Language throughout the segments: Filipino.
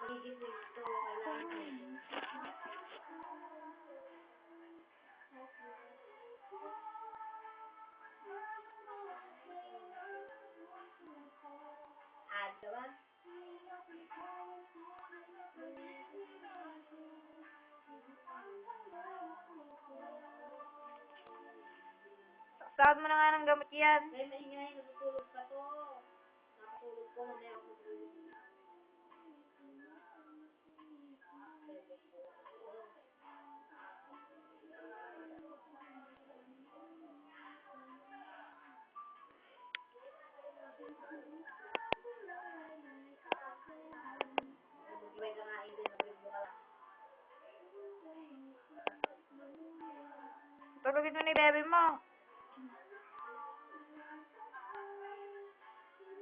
magigising ito. Kailangan. Ad ka ba? Saksakan mo na nga ng gamot yan. May maingay, natutulog ka to. Nakatulog ko, mamaya ako tulog. Mag-ibay ka nga, Aiden, nabiglo ka lang. Tulogin mo ni bebe mo.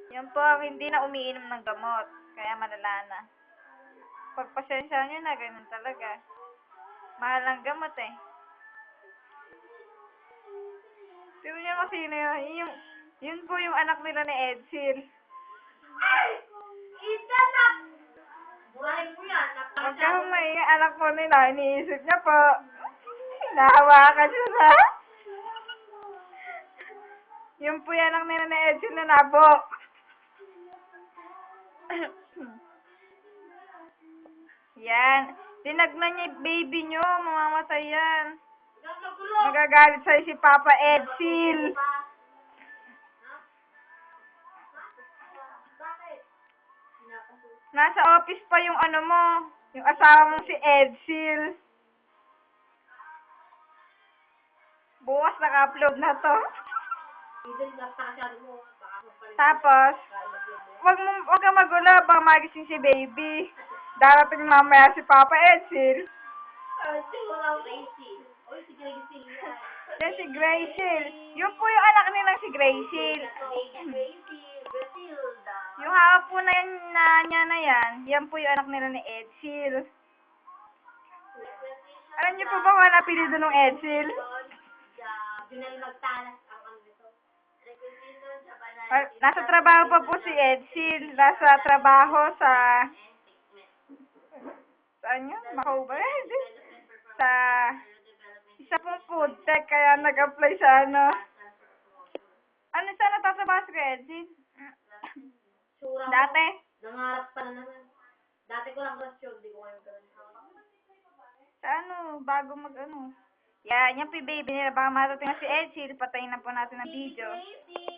Yan po ang hindi na umiinom ng gamot. Kaya malala na. Pagpasensya nyo na, ganun talaga. Mahal ang gamot eh. Tignan nyo kasi yun. Yun po yung anak nila ni Edsel. Ay! Idanak! Burahin mo yan. Huwag kang may anak po nila. Iniisip niya po. Nahawakan siya na. Yun po yung anak nila ni Edsel na nabo. Yan. Tinagnan niya yung baby nyo. Mamamatay yan. Magagalit sa'yo si Papa Edsel. Bakit? Nasa office pa yung ano mo. Yung asawa mong si Edsel. Bukas naka-upload na to. Eden, napakasyado mo. Baka magpalit. Tapos, wag kang magulo. Baka magising si baby. Darating mamaya si Papa Edsel. Ay, wala Gracie. Oy, si Gracie yan. Yan si Gracie. Yun po yung anak nilang si Gracie. Gratilda. Yung hawak po na yan, niya na yan po yung anak nila ni Edsel. Alam niyo po ba kung ano apelido ng Edsel? Junay magtalas ang ano nito. Nasa trabaho pa po si Edsel. Nasa trabaho sa... Saan yun? Macau ba? Sa... Isa pong food tech, kaya nag-apply sa ano. Ano saan natatrabaho si Edsel? Dati? Nangarap pa na naman. Dati ko lang crush yun, di ko ngayon crush. Sa ano, bago mag ano. Yan, yan po yung baby nila. Baka matating na si Edsel, patayin na po natin ang video. Gracie!